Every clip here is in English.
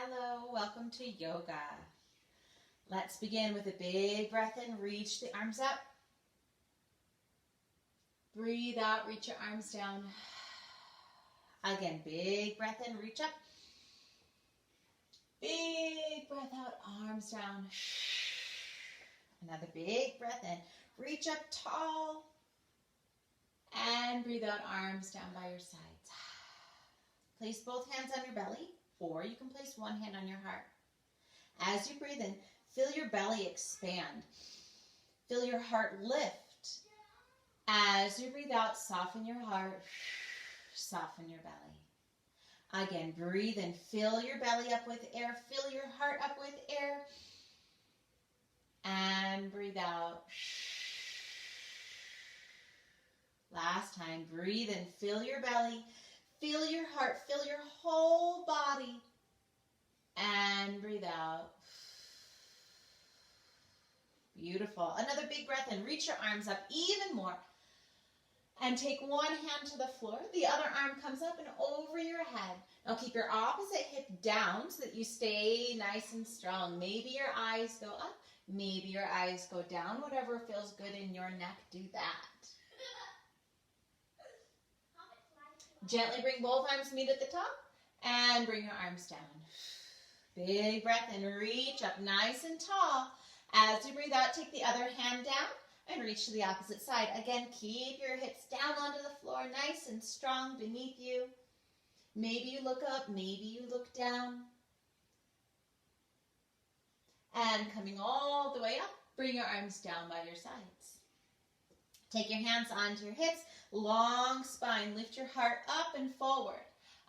Hello, welcome to yoga. Let's begin with a big breath in. Reach the arms up. Breathe out, reach your arms down. Again, big breath in, reach up. Big breath out, arms down. Another big breath in. Reach up tall. And breathe out, arms down by your sides. Place both hands on your belly, or you can place one hand on your heart. As you breathe in, feel your belly expand. Feel your heart lift. As you breathe out, soften your heart, soften your belly. Again, breathe in, fill your belly up with air, fill your heart up with air. And breathe out. Last time, breathe in, fill your belly, feel your heart, fill your whole body. And breathe out. Beautiful. Another big breath in. Reach your arms up even more. And take one hand to the floor. The other arm comes up and over your head. Now keep your opposite hip down so that you stay nice and strong. Maybe your eyes go up. Maybe your eyes go down. Whatever feels good in your neck, do that. Gently bring both arms, meet at the top. And bring your arms down. Big breath in. Reach up nice and tall. As you breathe out, take the other hand down and reach to the opposite side. Again, keep your hips down onto the floor, nice and strong beneath you. Maybe you look up, maybe you look down. And coming all the way up, bring your arms down by your sides. Take your hands onto your hips, long spine, lift your heart up and forward.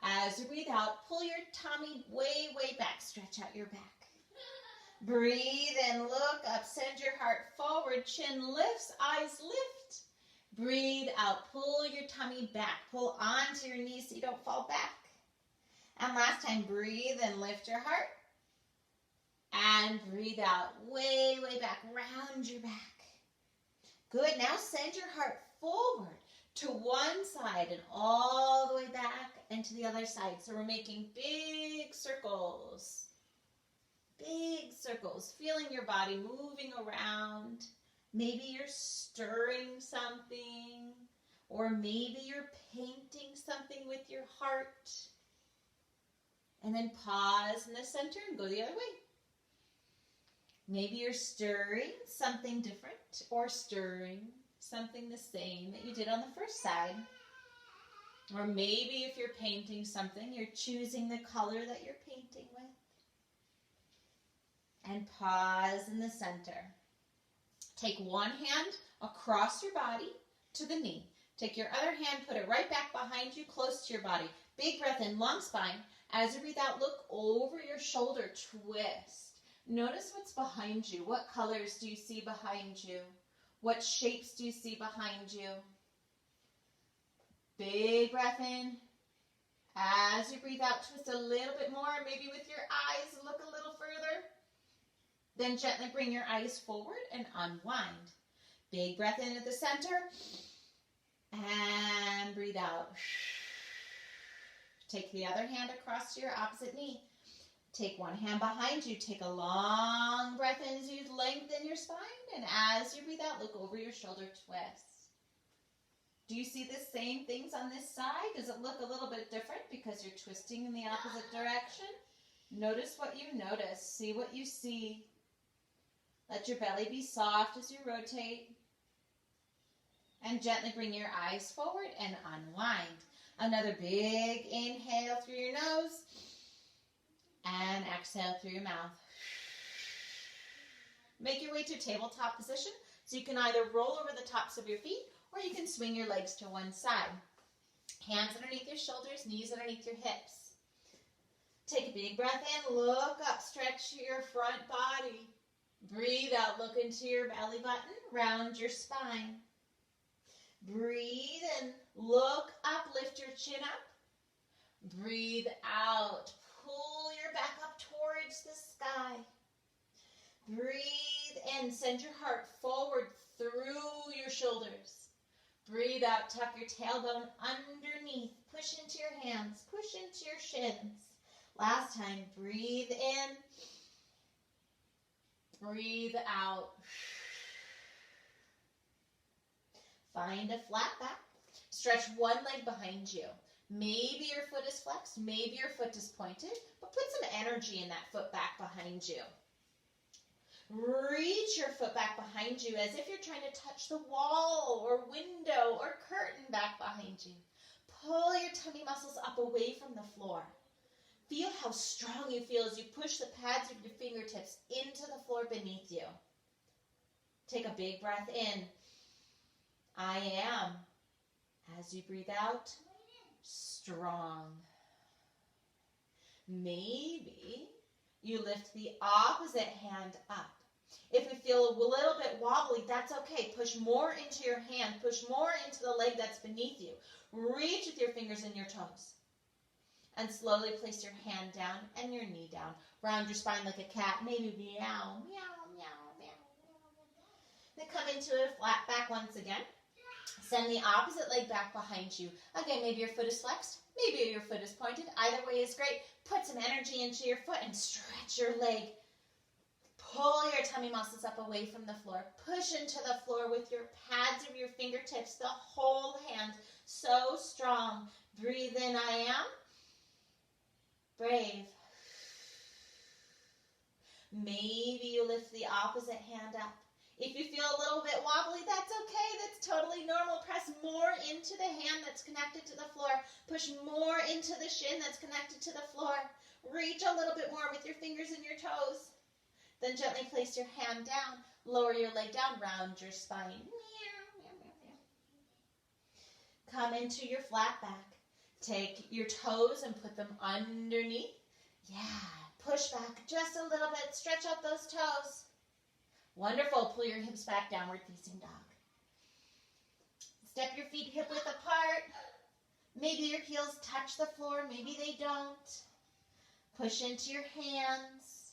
As you breathe out, pull your tummy way, way back, stretch out your back. Breathe in, look up, send your heart forward, chin lifts, eyes lift. Breathe out, pull your tummy back, pull onto your knees so you don't fall back. And last time, breathe in, lift your heart. And breathe out, way, way back, round your back. Good, now send your heart forward to one side and all the way back and to the other side. So we're making big circles. Big circles, feeling your body moving around. Maybe you're stirring something, or maybe you're painting something with your heart. And then pause in the center and go the other way. Maybe you're stirring something different, or stirring something the same that you did on the first side. Or maybe if you're painting something, you're choosing the color that you're painting with. And pause in the center. Take one hand across your body to the knee. Take your other hand, put it right back behind you, close to your body. Big breath in, long spine. As you breathe out, look over your shoulder, twist. Notice what's behind you. What colors do you see behind you? What shapes do you see behind you? Big breath in. As you breathe out, twist a little bit more. Maybe with your eyes, look a little further. Then gently bring your eyes forward and unwind. Big breath in at the center. And breathe out. Take the other hand across to your opposite knee. Take one hand behind you. Take a long breath in as you lengthen your spine. And as you breathe out, look over your shoulder, twist. Do you see the same things on this side? Does it look a little bit different because you're twisting in the opposite direction? Notice what you notice. See what you see. Let your belly be soft as you rotate. And gently bring your eyes forward and unwind. Another big inhale through your nose. And exhale through your mouth. Make your way to tabletop position. So you can either roll over the tops of your feet or you can swing your legs to one side. Hands underneath your shoulders, knees underneath your hips. Take a big breath in, look up, stretch your front body. Breathe out, look into your belly button, round your spine. Breathe in, look up, lift your chin up. Breathe out, pull your back up towards the sky. Breathe in, send your heart forward through your shoulders. Breathe out, tuck your tailbone underneath, push into your hands, push into your shins. Last time, breathe in, breathe out. Find a flat back. Stretch one leg behind you. Maybe your foot is flexed, maybe your foot is pointed, but put some energy in that foot back behind you. Reach your foot back behind you as if you're trying to touch the wall or window or curtain back behind you. Pull your tummy muscles up away from the floor. Feel how strong you feel as you push the pads of your fingertips into the floor beneath you. Take a big breath in. I am. As you breathe out, strong. Maybe you lift the opposite hand up. If we feel a little bit wobbly, that's okay. Push more into your hand. Push more into the leg that's beneath you. Reach with your fingers and your toes. And slowly place your hand down and your knee down. Round your spine like a cat. Maybe meow, meow, meow, meow. Then come into a flat back once again. Send the opposite leg back behind you. Again, maybe your foot is flexed. Maybe your foot is pointed. Either way is great. Put some energy into your foot and stretch your leg. Pull your tummy muscles up away from the floor. Push into the floor with your pads of your fingertips, the whole hand. So strong. Breathe in, I am. Brave. Maybe you lift the opposite hand up. If you feel a little bit wobbly, that's okay. That's totally normal. Press more into the hand that's connected to the floor. Push more into the shin that's connected to the floor. Reach a little bit more with your fingers and your toes. Then gently place your hand down. Lower your leg down. Round your spine. Come into your flat back. Take your toes and put them underneath. Yeah. Push back just a little bit. Stretch out those toes. Wonderful. Pull your hips back, downward facing dog. Step your feet hip width apart. Maybe your heels touch the floor. Maybe they don't. Push into your hands.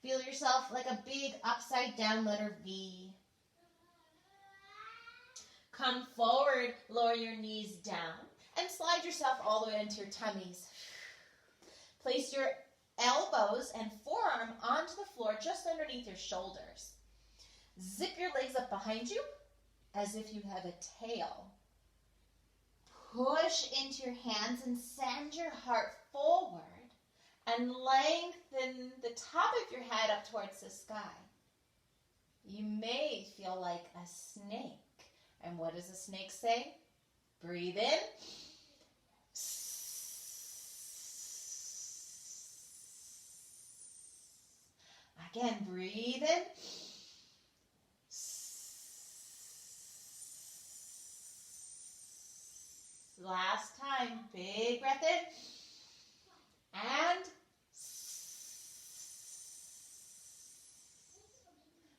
Feel yourself like a big upside down letter V. Come forward. Lower your knees down. And slide yourself all the way into your tummies. Place your elbows and forearm onto the floor just underneath your shoulders. Zip your legs up behind you as if you have a tail. Push into your hands and send your heart forward and lengthen the top of your head up towards the sky. You may feel like a snake. And what does a snake say? Breathe in. Again, breathe in. Last time, big breath in. And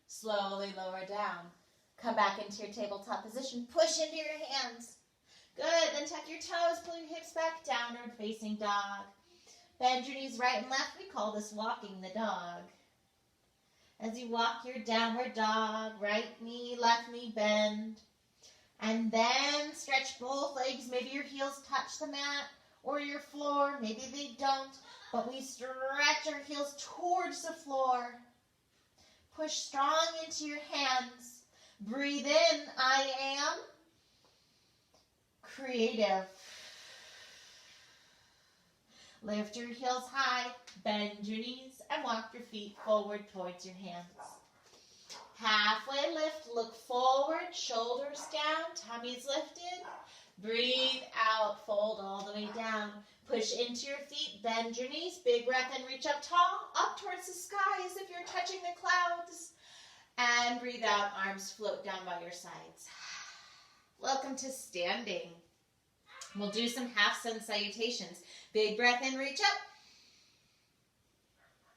slowly lower down. Come back into your tabletop position. Push into your hands. Good. Then tuck your toes. Pull your hips back. Downward facing dog. Bend your knees right and left. We call this walking the dog. As you walk your downward dog, right knee, left knee, bend. And then stretch both legs. Maybe your heels touch the mat or your floor. Maybe they don't. But we stretch our heels towards the floor. Push strong into your hands. Breathe in, I am. Creative. Lift your heels high, bend your knees, and walk your feet forward towards your hands. Halfway lift, look forward, shoulders down, tummy's lifted. Breathe out, fold all the way down. Push into your feet, bend your knees, big breath in, reach up tall, up towards the sky as if you're touching the clouds. And breathe out, arms float down by your sides. Welcome to standing. We'll do some half sun salutations. Big breath in, reach up.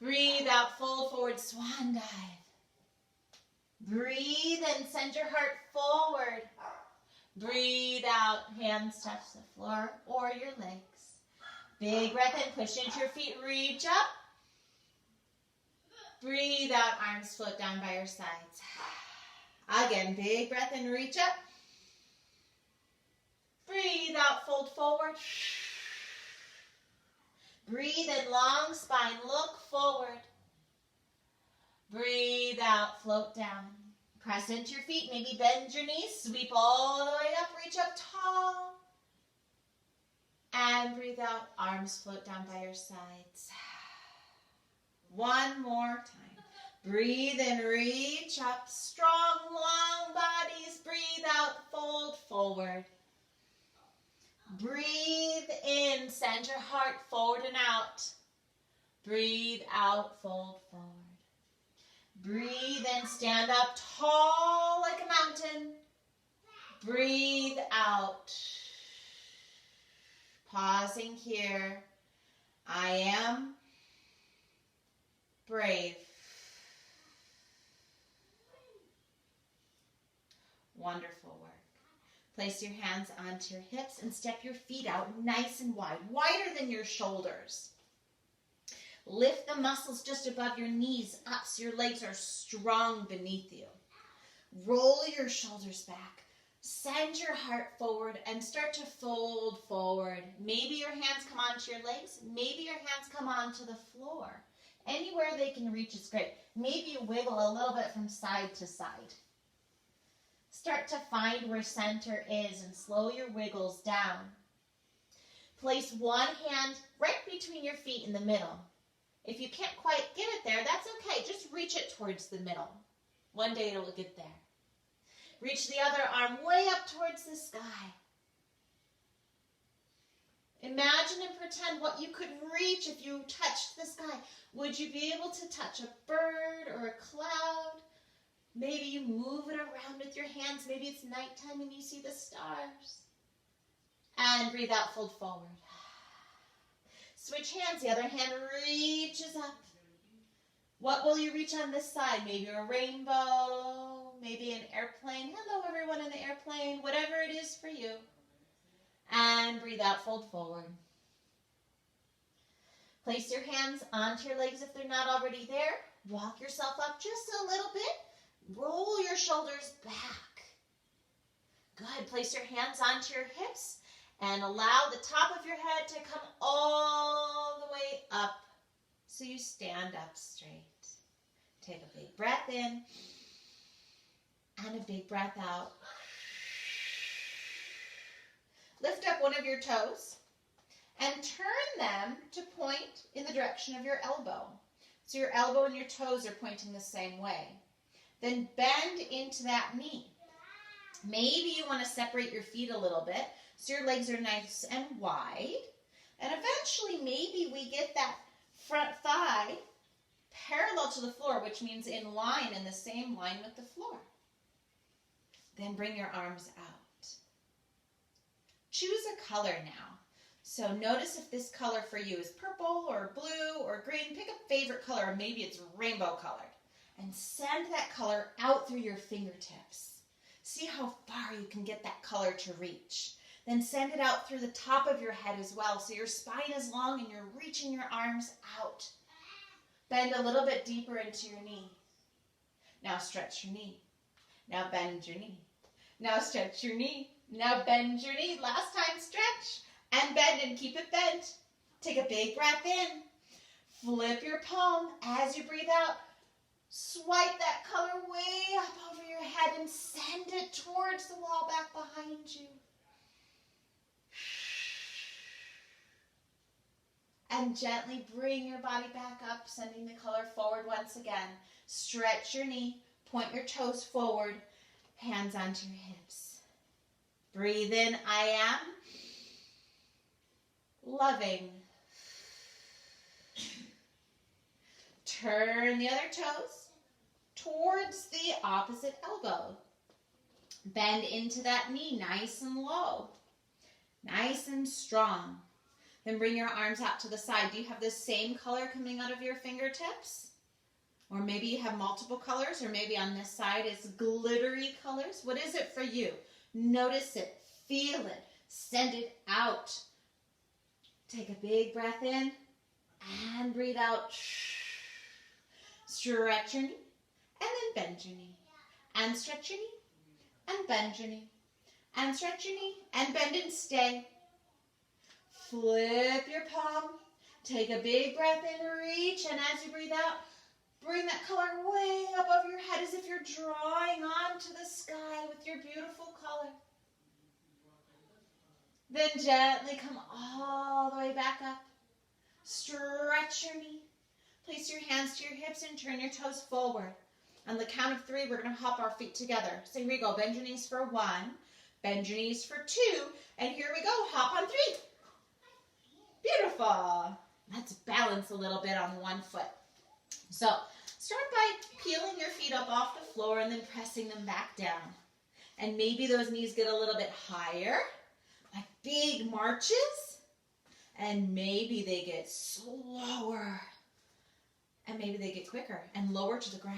Breathe out, fold forward, swan dive. Breathe and send your heart forward. Breathe out, hands touch the floor or your legs. Big breath in, push into your feet, reach up. Breathe out, arms float down by your sides. Again, big breath in, reach up. Breathe out, fold forward. Breathe in, long spine, look forward. Breathe out, float down. Press into your feet, maybe bend your knees, sweep all the way up, reach up tall. And breathe out, arms float down by your sides. One more time. Breathe in, reach up, strong, long bodies. Breathe out, fold forward. Breathe in, send your heart forward and out. Breathe out, fold forward. Breathe in, stand up tall like a mountain. Breathe out. Pausing here. I am brave. Wonderful work. Place your hands onto your hips and step your feet out nice and wide, wider than your shoulders. Lift the muscles just above your knees up so your legs are strong beneath you. Roll your shoulders back. Send your heart forward and start to fold forward. Maybe your hands come onto your legs. Maybe your hands come onto the floor. Anywhere they can reach is great. Maybe you wiggle a little bit from side to side. Start to find where center is and slow your wiggles down. Place one hand right between your feet in the middle. If you can't quite get it there, that's okay. Just reach it towards the middle. One day it'll get there. Reach the other arm way up towards the sky. Imagine and pretend what you could reach if you touched the sky. Would you be able to touch a bird or a cloud? Maybe you move it around with your hands. Maybe it's nighttime and you see the stars. And breathe out, fold forward. Switch hands. The other hand reaches up. What will you reach on this side? Maybe a rainbow, maybe an airplane. Hello, everyone in the airplane. Whatever it is for you. And breathe out, fold forward. Place your hands onto your legs if they're not already there. Walk yourself up just a little bit. Roll your shoulders back. Good. Place your hands onto your hips and allow the top of your head to come all the way up so you stand up straight. Take a big breath in and a big breath out. Lift up one of your toes and turn them to point in the direction of your elbow. So your elbow and your toes are pointing the same way. Then bend into that knee. Maybe you want to separate your feet a little bit so your legs are nice and wide. And eventually maybe we get that front thigh parallel to the floor, which means in line, in the same line with the floor. Then bring your arms out. Choose a color now. So notice if this color for you is purple or blue or green. Pick a favorite color, or maybe it's rainbow colored. And send that color out through your fingertips. See how far you can get that color to reach. Then send it out through the top of your head as well, so your spine is long and you're reaching your arms out. Bend a little bit deeper into your knee. Now stretch your knee. Now bend your knee. Now stretch your knee. Now bend your knee. Last time, stretch and bend and keep it bent. Take a big breath in. Flip your palm as you breathe out. Swipe that color way up over your head and send it towards the wall back behind you. And gently bring your body back up, sending the color forward once again. Stretch your knee, point your toes forward, hands onto your hips. Breathe in, I am loving. Turn the other toes towards the opposite elbow. Bend into that knee nice and low, nice and strong. Then bring your arms out to the side. Do you have the same color coming out of your fingertips? Or maybe you have multiple colors, or maybe on this side it's glittery colors. What is it for you? Notice it, feel it, send it out. Take a big breath in and breathe out. Stretch your knee and then bend your knee. And stretch your knee and bend your knee. And stretch your knee and bend and stay. Flip your palm Take a big breath in, reach, and as you breathe out, bring that color way up over your head as if you're drawing onto the sky with your beautiful color. Then gently come all the way back up. Stretch your knee. Place your hands to your hips and turn your toes forward. On the count of 3, we're going to hop our feet together. So here we go. Bend your knees for 1. Bend your knees for 2. And here we go. Hop on 3. Beautiful. Let's balance a little bit on one foot. So start by peeling your feet up off the floor and then pressing them back down. And maybe those knees get a little bit higher, like big marches. And maybe they get slower. And maybe they get quicker and lower to the ground.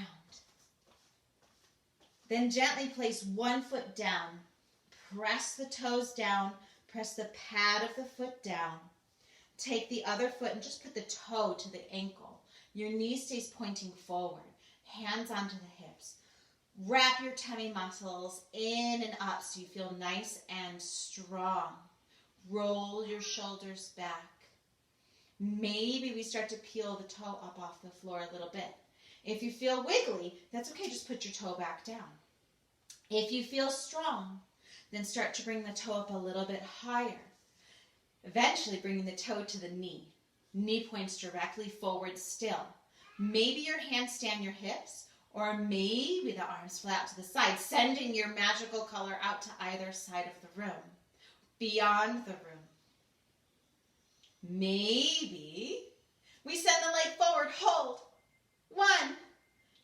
Then gently place one foot down. Press the toes down. Press the pad of the foot down. Take the other foot and just put the toe to the ankle. Your knee stays pointing forward. Hands onto the hips. Wrap your tummy muscles in and up so you feel nice and strong. Roll your shoulders back. Maybe we start to peel the toe up off the floor a little bit. If you feel wiggly, that's okay. Just put your toe back down. If you feel strong, then start to bring the toe up a little bit higher. Eventually bringing the toe to the knee. Knee points directly forward still. Maybe your hands stand your hips, or maybe the arms flat to the side, sending your magical color out to either side of the room, beyond the room. Maybe we send the leg forward, hold. 1,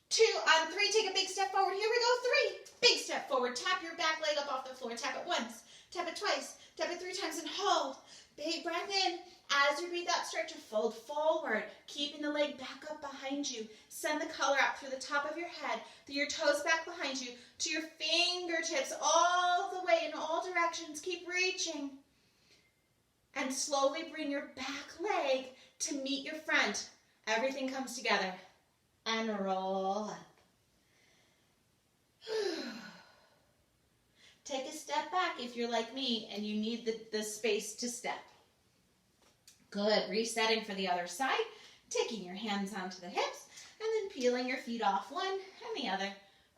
2, on 3, take a big step forward. Here we go, 3. Big step forward. Tap your back leg up off the floor. Tap it once, tap it twice, tap it 3 times and hold. Big breath in. As you breathe out, start to fold forward, keeping the leg back up behind you. Send the color out through the top of your head, through your toes back behind you, to your fingertips, all the way in all directions. Keep reaching. And slowly bring your back leg to meet your front. Everything comes together. And roll up. Take a step back if you're like me and you need the space to step. Good. Resetting for the other side. Taking your hands onto the hips and then peeling your feet off one and the other.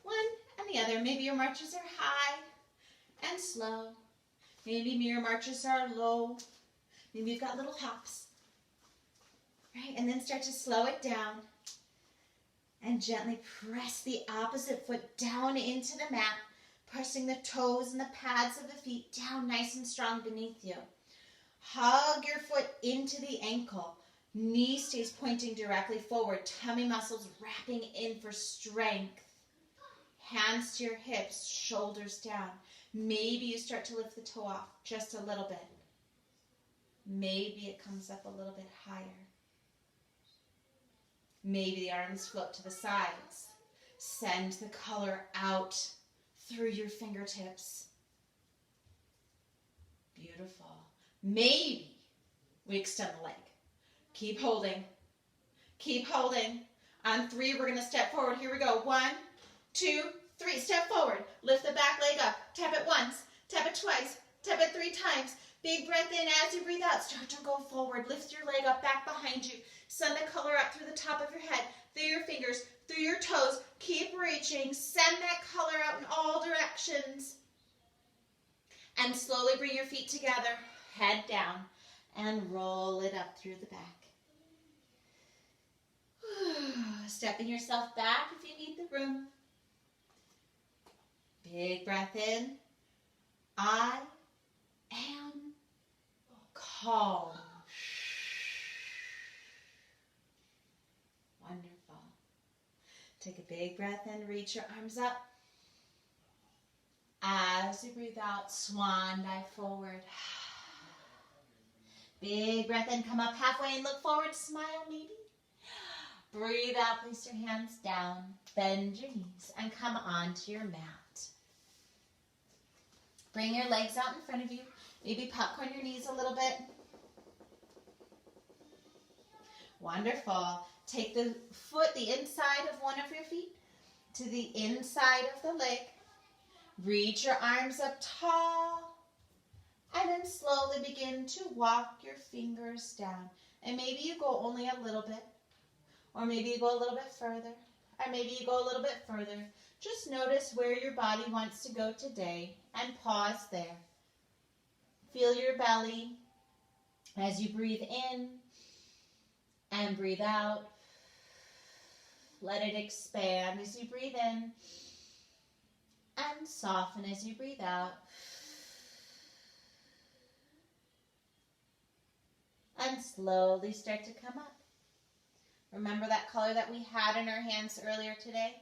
One and the other. Maybe your marches are high and slow. Maybe your marches are low. Maybe you've got little hops. Right? And then start to slow it down. And gently press the opposite foot down into the mat. Pressing the toes and the pads of the feet down nice and strong beneath you. Hug your foot into the ankle. Knee stays pointing directly forward. Tummy muscles wrapping in for strength. Hands to your hips, shoulders down. Maybe you start to lift the toe off just a little bit. Maybe it comes up a little bit higher. Maybe the arms float to the sides. Send the color out through your fingertips. Beautiful. Maybe we extend the leg. Keep holding. Keep holding. On 3, we're going to step forward. Here we go. 1, 2, 3. Step forward. Lift the back leg up. Tap it once. Tap it twice. Tap it 3 times. Big breath in as you breathe out. Start to go forward. Lift your leg up back behind you. Send the color up through the top of your head, through your fingers, through your toes. Keep reaching. Send that color out in all directions. And slowly bring your feet together. Head down. And roll it up through the back. Stepping yourself back if you need the room. Big breath in. I am calm. Wonderful. Take a big breath in. Reach your arms up. As you breathe out, swan dive forward. Big breath in. Come up halfway and look forward. Smile maybe. Breathe out. Place your hands down. Bend your knees and come onto your mat. Bring your legs out in front of you. Maybe popcorn your knees a little bit. Wonderful. Take the foot, the inside of one of your feet, to the inside of the leg. Reach your arms up tall. And then slowly begin to walk your fingers down. And maybe you go only a little bit, or maybe you go a little bit further, or maybe you go a little bit further. Just notice where your body wants to go today and pause there. Feel your belly as you breathe in and breathe out. Let it expand as you breathe in and soften as you breathe out. And slowly start to come up. Remember that color that we had in our hands earlier today?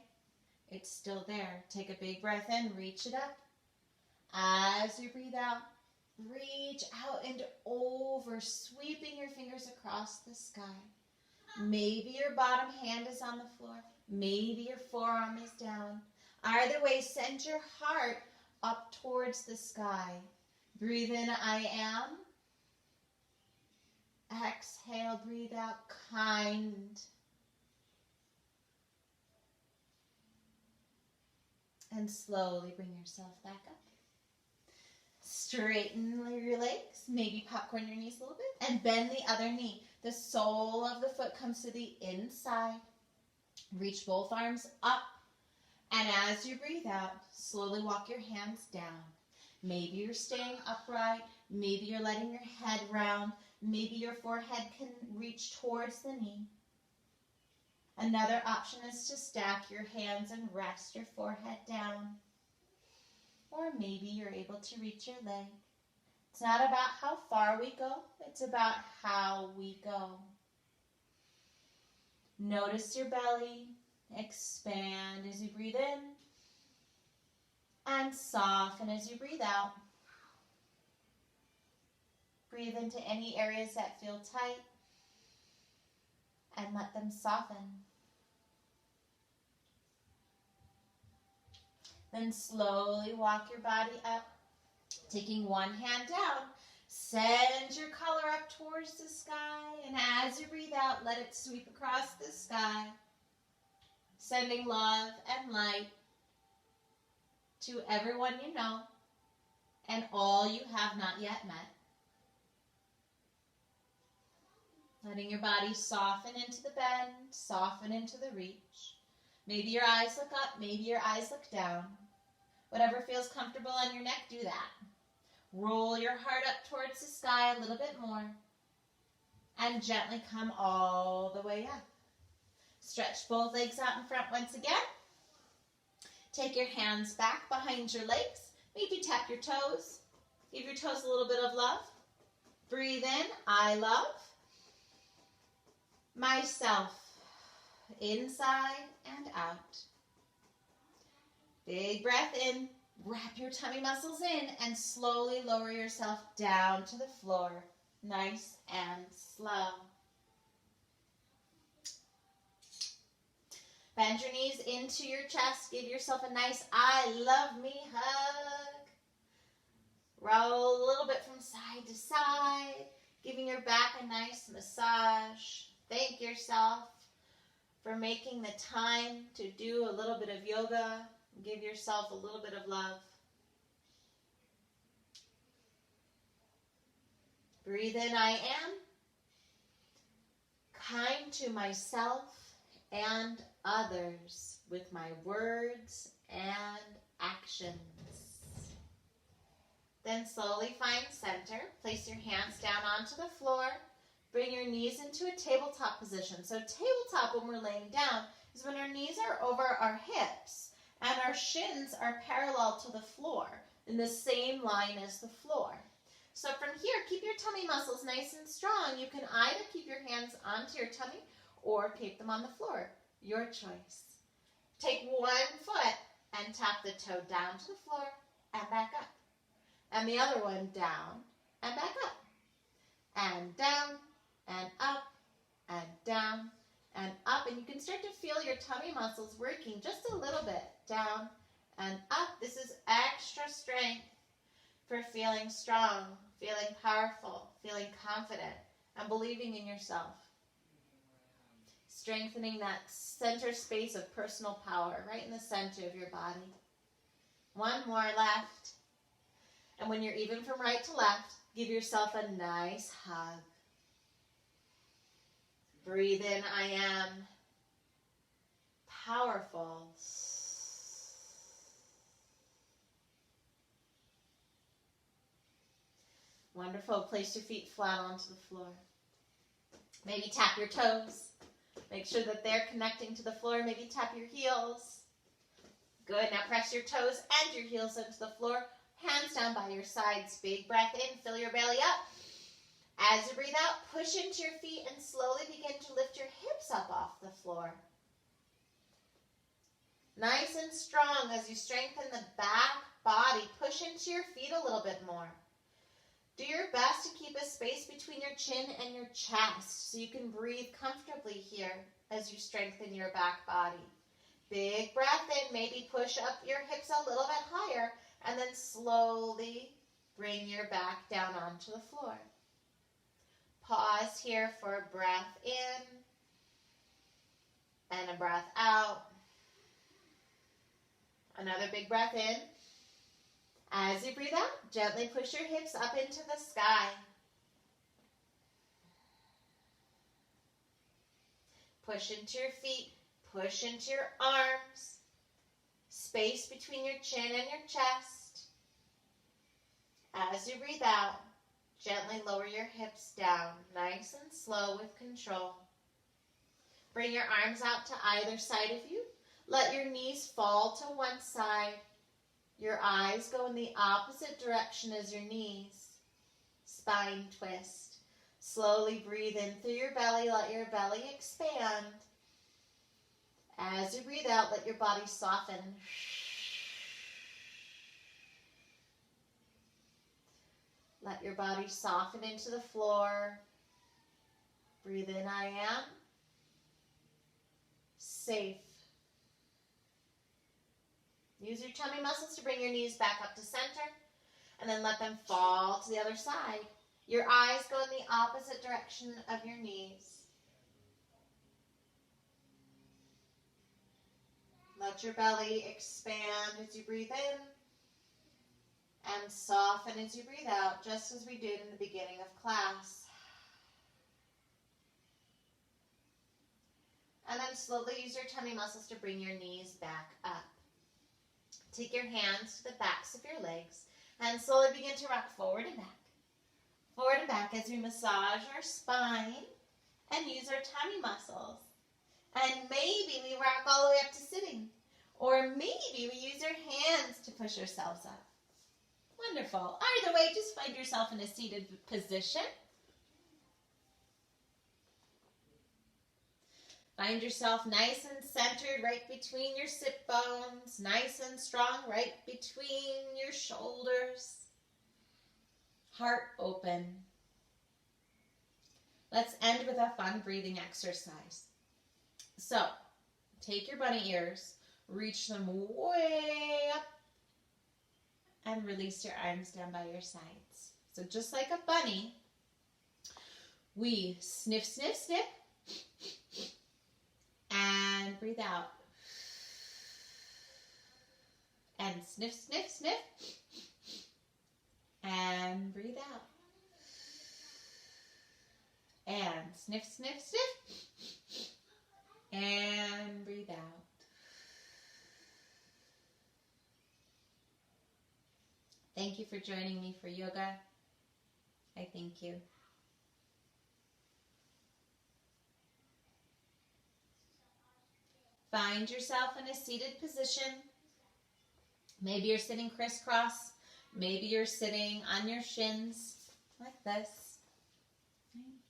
It's still there. Take a big breath in, reach it up. As you breathe out, reach out and over, sweeping your fingers across the sky. Maybe your bottom hand is on the floor. Maybe your forearm is down. Either way, send your heart up towards the sky. Breathe in, I am. Exhale, breathe out, kind. And slowly bring yourself back up. Straighten your legs, maybe popcorn your knees a little bit, and bend the other knee. The sole of the foot comes to the inside. Reach both arms up, and as you breathe out, slowly walk your hands down. Maybe you're staying upright, maybe you're letting your head round, maybe your forehead can reach towards the knee. Another option is to stack your hands and rest your forehead down. Or maybe you're able to reach your leg. It's not about how far we go, it's about how we go. Notice your belly, expand as you breathe in, and soften as you breathe out. Breathe into any areas that feel tight, and let them soften. Then slowly walk your body up, taking one hand down. Send your color up towards the sky, and as you breathe out, let it sweep across the sky, sending love and light to everyone you know and all you have not yet met. Letting your body soften into the bend, soften into the reach. Maybe your eyes look up, maybe your eyes look down. Whatever feels comfortable on your neck, do that. Roll your heart up towards the sky a little bit more. And gently come all the way up. Stretch both legs out in front once again. Take your hands back behind your legs. Maybe tap your toes. Give your toes a little bit of love. Breathe in, I love myself, inside and out. Big breath in, wrap your tummy muscles in, and slowly lower yourself down to the floor, nice and slow. Bend your knees into your chest, give yourself a nice I love me hug. Roll a little bit from side to side, giving your back a nice massage. Thank yourself for making the time to do a little bit of yoga. Give yourself a little bit of love. Breathe in, I am. Kind to myself and others with my words and actions. Then slowly find center. Place your hands down onto the floor. Bring your knees into a tabletop position. So tabletop, when we're laying down, is when our knees are over our hips and our shins are parallel to the floor in the same line as the floor. So from here, keep your tummy muscles nice and strong. You can either keep your hands onto your tummy or keep them on the floor. Your choice. Take one foot and tap the toe down to the floor and back up. And the other one down and back up. And down and up and down and up. And you can start to feel your tummy muscles working just a little bit. Down and up. This is extra strength for feeling strong, feeling powerful, feeling confident, and believing in yourself. Strengthening that center space of personal power right in the center of your body. One more left. And when you're even from right to left, give yourself a nice hug. Breathe in, I am powerful. Wonderful. Place your feet flat onto the floor. Maybe tap your toes. Make sure that they're connecting to the floor. Maybe tap your heels. Good. Now press your toes and your heels into the floor. Hands down by your sides. Big breath in. Fill your belly up. As you breathe out, push into your feet and slowly begin to lift your hips up off the floor. Nice and strong as you strengthen the back body. Push into your feet a little bit more. Do your best to keep a space between your chin and your chest so you can breathe comfortably here as you strengthen your back body. Big breath in. Maybe push up your hips a little bit higher and then slowly bring your back down onto the floor. Pause here for a breath in and a breath out. Another big breath in. As you breathe out, gently push your hips up into the sky. Push into your feet, push into your arms. Space between your chin and your chest. As you breathe out, gently lower your hips down, nice and slow with control. Bring your arms out to either side of you. Let your knees fall to one side. Your eyes go in the opposite direction as your knees. Spine twist. Slowly breathe in through your belly. Let your belly expand. As you breathe out, let your body soften. Let your body soften into the floor. Breathe in, I am safe. Use your tummy muscles to bring your knees back up to center, and then let them fall to the other side. Your eyes go in the opposite direction of your knees. Let your belly expand as you breathe in, and soften as you breathe out, just as we did in the beginning of class. And then slowly use your tummy muscles to bring your knees back up. Take your hands to the backs of your legs and slowly begin to rock forward and back. Forward and back as we massage our spine and use our tummy muscles. And maybe we rock all the way up to sitting. Or maybe we use our hands to push ourselves up. Wonderful. Either way, just find yourself in a seated position. Find yourself nice and centered right between your sit bones, nice and strong right between your shoulders. Heart open. Let's end with a fun breathing exercise. So, take your bunny ears, reach them way up, and release your arms down by your sides. So just like a bunny, we sniff, sniff, sniff, and breathe out. And sniff, sniff, sniff, and breathe out. And sniff, sniff, sniff, and breathe out. Thank you for joining me for yoga. I thank you. Find yourself in a seated position. Maybe you're sitting crisscross. Maybe you're sitting on your shins like this.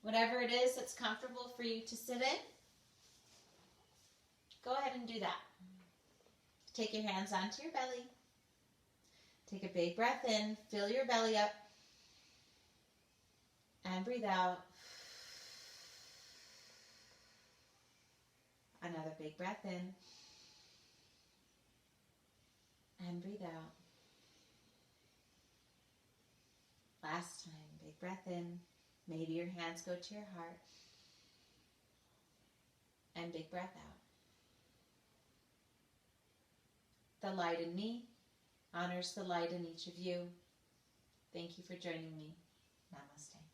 Whatever it is that's comfortable for you to sit in, go ahead and do that. Take your hands onto your belly. Take a big breath in, fill your belly up, and breathe out. Another big breath in, and breathe out. Last time, big breath in. Maybe your hands go to your heart, and big breath out. The light in me honors the light in each of you. Thank you for joining me. Namaste.